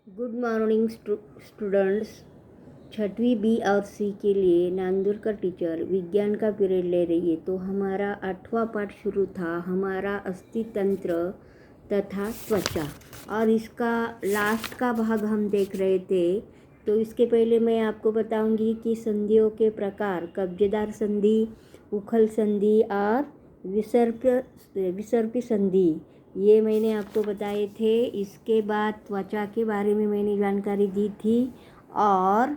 Good morning students. छठवीं B और सी के लिए नांदुरकर टीचर विज्ञान का पीरियड ले रही है। तो हमारा 8वां पाठ शुरू था, हमारा अस्थितंत्र तथा त्वचा, और इसका लास्ट का भाग हम देख रहे थे। तो इसके पहले मैं आपको बताऊंगी कि संधियों के प्रकार, कब्जेदार संधि, उखल संधि और विसर्पी संधि, ये मैंने आपको बताए थे। इसके बाद त्वचा के बारे में मैंने जानकारी दी थी, और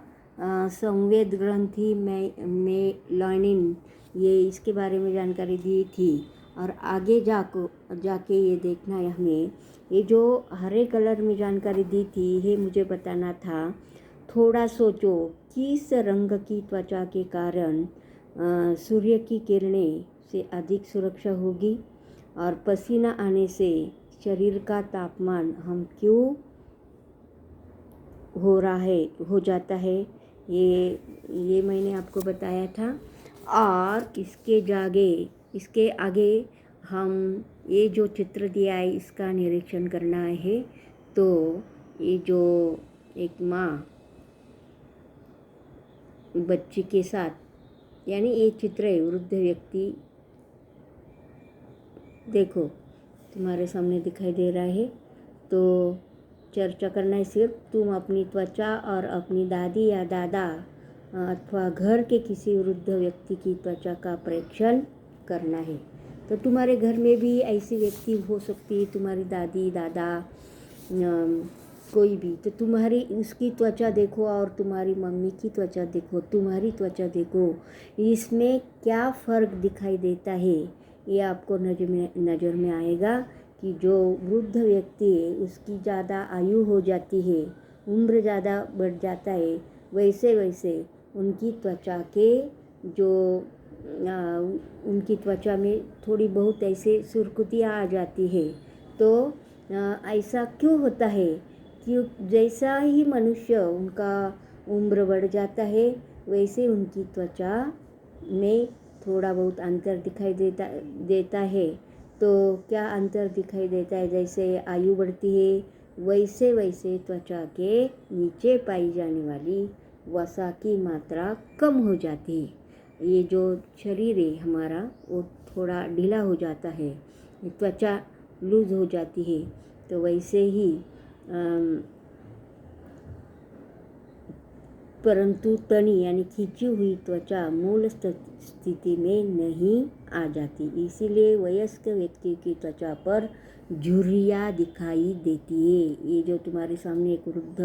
संवेद ग्रंथि मेलानिन, ये इसके बारे में जानकारी दी थी। और आगे जाके ये देखना है हमें, ये जो हरे कलर में जानकारी दी थी, ये मुझे बताना था। थोड़ा सोचो, किस रंग की त्वचा के कारण सूर्य की किरणें से अधिक सुरक्षा होगी, और पसीना आने से शरीर का तापमान हम क्यों हो जाता है, ये मैंने आपको बताया था। और इसके आगे हम ये जो चित्र दिया है इसका निरीक्षण करना है। तो ये जो एक माँ बच्ची के साथ, यानी ये चित्र है वृद्ध व्यक्ति, देखो तुम्हारे सामने दिखाई दे रहा है। तो चर्चा करना है सिर्फ तुम अपनी त्वचा और अपनी दादी या दादा अथवा घर के किसी वृद्ध व्यक्ति की त्वचा का परीक्षण करना है। तो तुम्हारे घर में भी ऐसी व्यक्ति हो सकती है, तुम्हारी दादी दादा कोई भी। तो तुम्हारी उसकी त्वचा देखो और तुम्हारी मम्मी की त्वचा देखो, तुम्हारी त्वचा देखो, इसमें क्या फ़र्क दिखाई देता है, ये आपको नज़र में आएगा। कि जो वृद्ध व्यक्ति है उसकी ज़्यादा आयु हो जाती है, उम्र ज़्यादा बढ़ जाता है, वैसे वैसे उनकी त्वचा के जो उनकी त्वचा में थोड़ी बहुत ऐसे सुर्खियाँ आ जाती है। तो ऐसा क्यों होता है? क्यों जैसा ही मनुष्य उनका उम्र बढ़ जाता है, वैसे उनकी त्वचा में थोड़ा बहुत अंतर दिखाई देता है। तो क्या अंतर दिखाई देता है? जैसे आयु बढ़ती है वैसे वैसे त्वचा के नीचे पाई जाने वाली वसा की मात्रा कम हो जाती है। ये जो शरीर है हमारा वो थोड़ा ढीला हो जाता है, त्वचा लूज हो जाती है। तो वैसे ही परंतु तनी यानी खींची हुई त्वचा मूल स्थिति में नहीं आ जाती, इसीलिए वयस्क व्यक्ति की त्वचा पर झुर्रियाँ दिखाई देती है। ये जो तुम्हारे सामने एक वृद्ध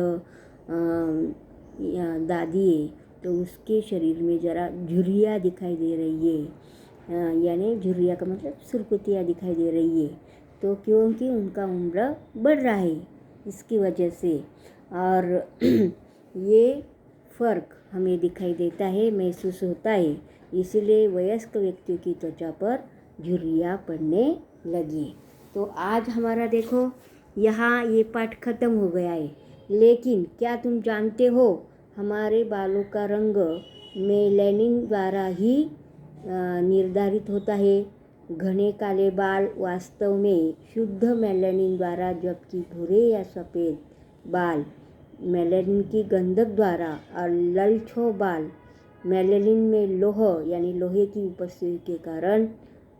दादी है, तो उसके शरीर में ज़रा झुर्रियाँ दिखाई दे रही है, यानी झुर्रियाँ का मतलब सुर्खियाँ दिखाई दे रही है। तो क्योंकि उनका उम्र बढ़ रहा है इसकी वजह से। और ये फ़र्क हमें दिखाई देता है, महसूस होता है, इसलिए वयस्क व्यक्तियों की त्वचा पर झुर्रियाँ पड़ने लगी। तो आज हमारा देखो यहाँ ये पाठ खत्म हो गया है। लेकिन क्या तुम जानते हो हमारे बालों का रंग मेलानिन द्वारा ही निर्धारित होता है। घने काले बाल वास्तव में शुद्ध मेलानिन द्वारा, जबकि भूरे या सफ़ेद बाल मेलानिन की गंधक द्वारा, और ललछो बाल मेलानिन में लोह यानी लोहे की उपस्थिति के कारण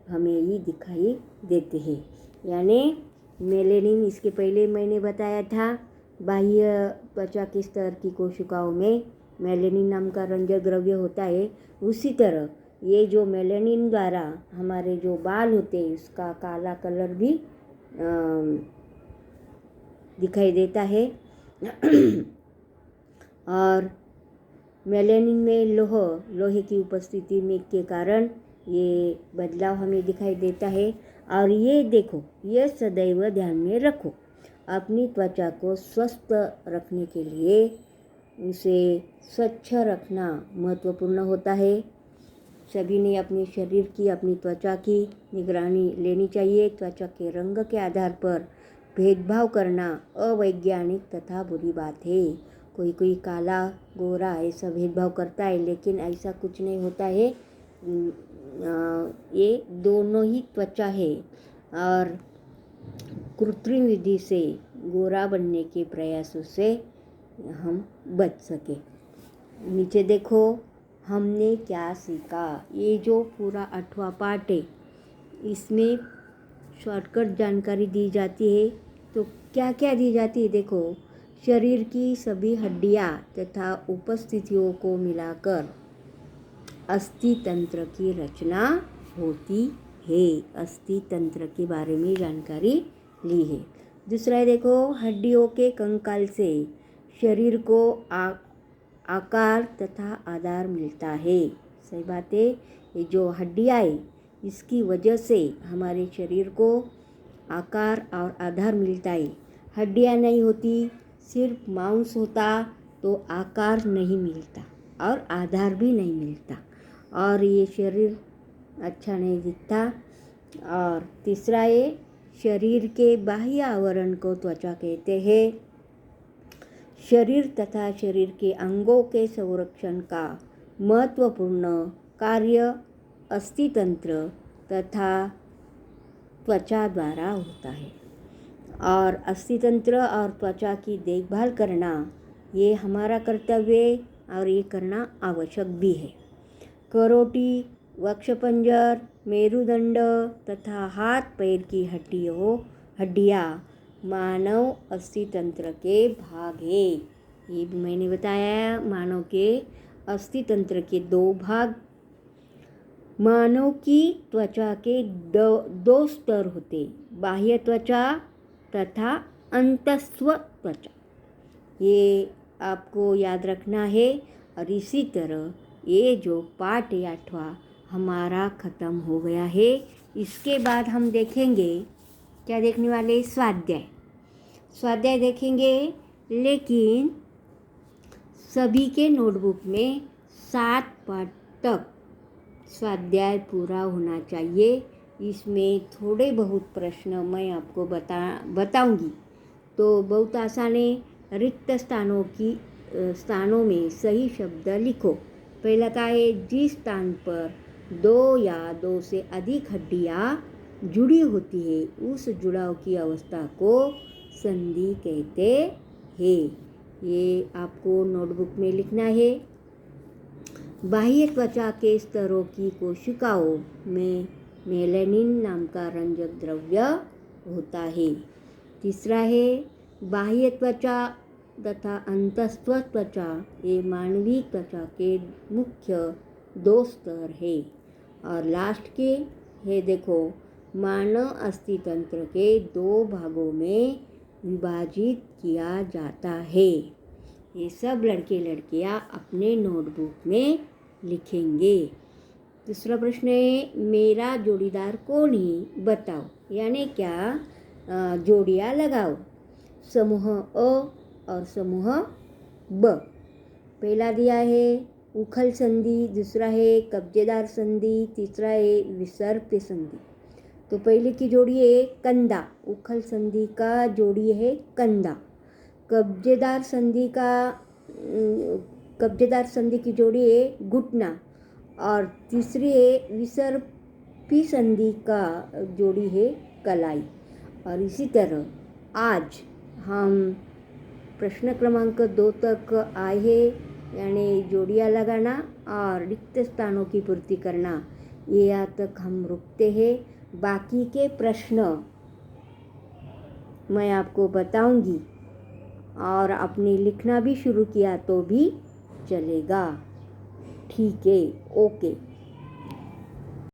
हमें ही दिखाई देते हैं। यानी मेलानिन, इसके पहले मैंने बताया था, बाह्य त्वचा के स्तर की कोशिकाओं में मेलानिन नाम का रंजक द्रव्य होता है। उसी तरह ये जो मेलानिन द्वारा हमारे जो बाल होते हैं उसका काला कलर भी दिखाई देता है। और मेलानिन में लोहे की उपस्थिति में के कारण ये बदलाव हमें दिखाई देता है। और ये देखो, ये सदैव ध्यान में रखो, अपनी त्वचा को स्वस्थ रखने के लिए उसे स्वच्छ रखना महत्वपूर्ण होता है। सभी ने अपने शरीर की, अपनी त्वचा की निगरानी लेनी चाहिए। त्वचा के रंग के आधार पर भेदभाव करना अवैज्ञानिक तथा बुरी बात है। कोई काला गोरा ऐसा भेदभाव करता है, लेकिन ऐसा कुछ नहीं होता है। ये दोनों ही त्वचा है, और कृत्रिम विधि से गोरा बनने के प्रयासों से हम बच सके। नीचे देखो हमने क्या सीखा। ये जो पूरा 8वां पार्ट है इसमें शॉर्टकट जानकारी दी जाती है। तो क्या क्या दी जाती है देखो, शरीर की सभी हड्डियाँ तथा उपस्थितियों को मिलाकर अस्थि तंत्र की रचना होती है। अस्थि तंत्र के बारे में जानकारी ली है। दूसरा है देखो, हड्डियों के कंकाल से शरीर को आकार तथा आधार मिलता है। सही बात है। ये जो हड्डियाँ है इसकी वजह से हमारे शरीर को आकार और आधार मिलता है। हड्डियाँ नहीं होती, सिर्फ मांस होता तो आकार नहीं मिलता और आधार भी नहीं मिलता और ये शरीर अच्छा नहीं दिखता। और तीसरा है, शरीर के बाह्य आवरण को त्वचा कहते हैं। शरीर तथा शरीर के अंगों के संरक्षण का महत्वपूर्ण कार्य अस्थितंत्र तथा त्वचा द्वारा होता है। और अस्थितंत्र और त्वचा की देखभाल करना ये हमारा कर्तव्य और ये करना आवश्यक भी है। करोटी, वक्षपंजर, मेरुदंड तथा हाथ पैर की हड्डियाँ मानव अस्थितंत्र के भाग है। ये भी मैंने बताया, मानव के अस्थितंत्र के 2 भाग। मानव की त्वचा के दो स्तर होते, बाह्य त्वचा तथा अंतस्व त्वचा। ये आपको याद रखना है। और इसी तरह ये जो पाठ 8वां हमारा ख़त्म हो गया है। इसके बाद हम देखेंगे, क्या देखने वाले, स्वाध्याय। स्वाध्याय देखेंगे, लेकिन सभी के नोटबुक में 7 पाठ तक स्वाध्याय पूरा होना चाहिए। इसमें थोड़े बहुत प्रश्न मैं आपको बताऊंगी। तो बहुत आसान है। रिक्त स्थानों में सही शब्द लिखो। पहला का है, जिस स्थान पर 2 या 2 से अधिक हड्डियाँ जुड़ी होती है उस जुड़ाव की अवस्था को संधि कहते हैं। ये आपको नोटबुक में लिखना है। बाह्य त्वचा के स्तरों की कोशिकाओं में मेलानिन नाम का रंजक द्रव्य होता है। तीसरा है, बाह्य त्वचा तथा अंतस्व त्वचा ये मानवीय त्वचा के मुख्य 2 स्तर है। और लास्ट के है देखो, मानव अस्थितंत्र के 2 भागों में विभाजित किया जाता है। ये सब लड़के लड़कियां अपने नोटबुक में लिखेंगे। दूसरा प्रश्न है, मेरा जोड़ीदार कौन है बताओ, यानी क्या जोड़ियाँ लगाओ। समूह अ और समूह ब। पहला दिया है उखल संधि, दूसरा है कब्जेदार संधि, तीसरा है विसर्प्य संधि। तो पहले की जोड़ी है कंधा, उखल संधि का जोड़ी है कंधा। कब्जेदार संधि की जोड़ी है घुटना। और तीसरी है विसर्पी संधि का जोड़ी है कलाई। और इसी तरह आज हम प्रश्न क्रमांक 2 तक आए हैं, यानी जोड़ियाँ लगाना और रिक्त स्थानों की पूर्ति करना। ये यहाँ तक हम रुकते हैं। बाकी के प्रश्न मैं आपको बताऊंगी और आपने लिखना भी शुरू किया तो भी चलेगा। ठीक है, ओके।